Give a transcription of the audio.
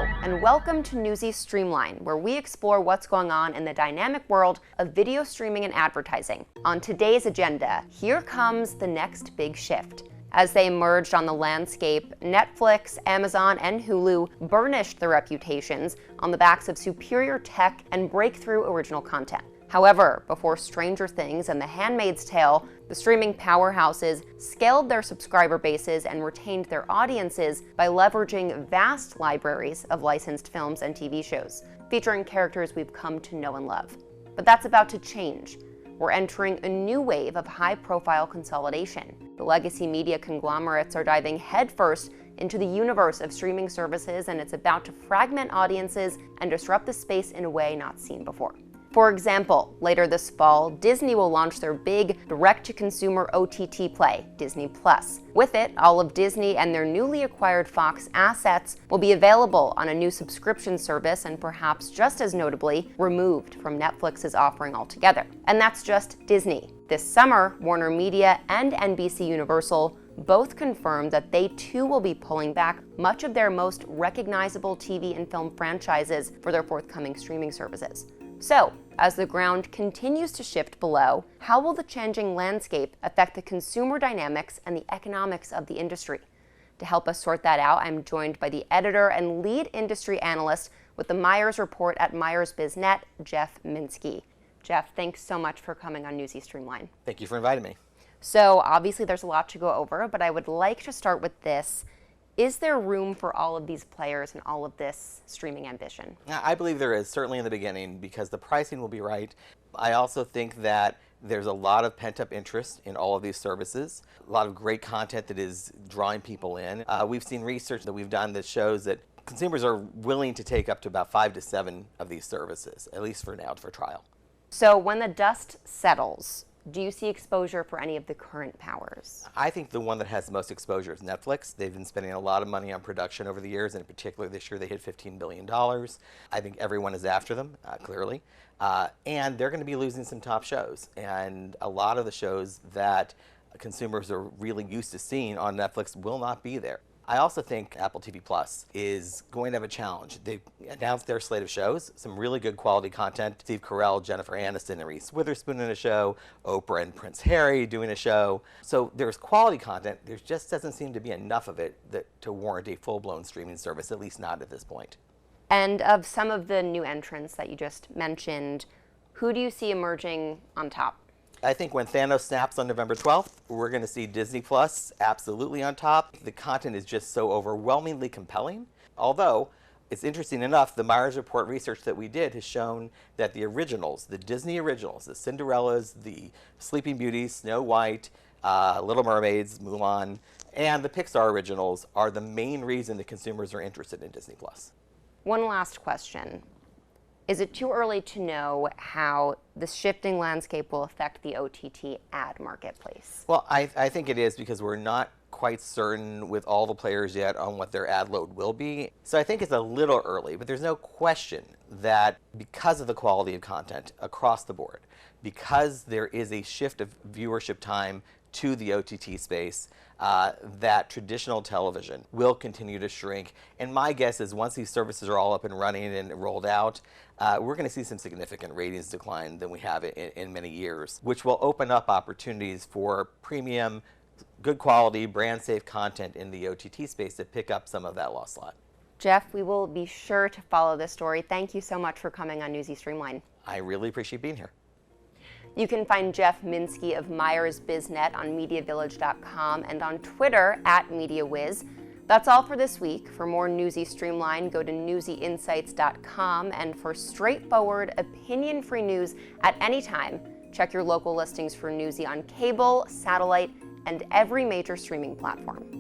Hello, and welcome to Newsy Streamline, where we explore what's going on in the dynamic world of video streaming and advertising. On today's agenda, here comes the next big shift. As they emerged on the landscape, Netflix, Amazon, and Hulu burnished their reputations on the backs of superior tech and breakthrough original content. However, before Stranger Things and The Handmaid's Tale, the streaming powerhouses scaled their subscriber bases and retained their audiences by leveraging vast libraries of licensed films and TV shows, featuring characters we've come to know and love. But that's about to change. We're entering a new wave of high-profile consolidation. The legacy media conglomerates are diving headfirst into the universe of streaming services, and it's about to fragment audiences and disrupt the space in a way not seen before. For example, later this fall, Disney will launch their big direct-to-consumer OTT play, Disney+. With it, all of Disney and their newly acquired Fox assets will be available on a new subscription service and perhaps just as notably, removed from Netflix's offering altogether. And that's just Disney. This summer, Warner Media and NBC Universal both confirmed that they too will be pulling back much of their most recognizable TV and film franchises for their forthcoming streaming services. So, as the ground continues to shift below, how will the changing landscape affect the consumer dynamics and the economics of the industry? To help us sort that out, I'm joined by the editor and lead industry analyst with the Myers Report at Myers BizNet, Jeff Minsky. Jeff, thanks so much for coming on Newsy Streamline. Thank you for inviting me. So, obviously there's a lot to go over, but I would like to start with this. Is there room for all of these players and all of this streaming ambition? I believe there is, certainly in the beginning, because the pricing will be right. I also think that there's a lot of pent-up interest in all of these services, a lot of great content that is drawing people in. We've seen research that we've done that shows that consumers are willing to take up to about 5 to 7 of these services, at least for now, for trial. So when the dust settles, do you see exposure for any of the current powers? I think the one that has the most exposure is Netflix. They've been spending a lot of money on production over the years, and in particular this year they hit $15 billion. I think everyone is after them, clearly. And they're going to be losing some top shows. And a lot of the shows that consumers are really used to seeing on Netflix will not be there. I also think Apple TV Plus is going to have a challenge. They've announced their slate of shows, some really good quality content. Steve Carell, Jennifer Aniston, and Reese Witherspoon in a show, Oprah and Prince Harry doing a show. So there's quality content. There just doesn't seem to be enough of it to warrant a full-blown streaming service, at least not at this point. And of some of the new entrants that you just mentioned, who do you see emerging on top? I think when Thanos snaps on November 12th, we're going to see Disney Plus absolutely on top. The content is just so overwhelmingly compelling. Although, it's interesting enough, the Myers Report research that we did has shown that the originals, the Disney originals, the Cinderellas, the Sleeping Beauties, Snow White, Little Mermaids, Mulan, and the Pixar originals are the main reason that consumers are interested in Disney Plus. One last question. Is it too early to know how the shifting landscape will affect the OTT ad marketplace? Well, I think it is, because we're not quite certain with all the players yet on what their ad load will be. So I think it's a little early, but there's no question that because of the quality of content across the board, because there is a shift of viewership time to the OTT space, that traditional television will continue to shrink. And my guess is once these services are all up and running and rolled out, we're going to see some significant ratings decline than we have in many years, which will open up opportunities for premium, good quality, brand safe content in the OTT space to pick up some of that lost slot. Jeff, we will be sure to follow this story. Thank you so much for coming on Newsy Streamline. I really appreciate being here. You can find Jeff Minsky of Myers BizNet on MediaVillage.com and on Twitter @MediaWiz. That's all for this week. For more Newsy Streamline, go to newsyinsights.com, and for straightforward, opinion-free news at any time, check your local listings for Newsy on cable, satellite, and every major streaming platform.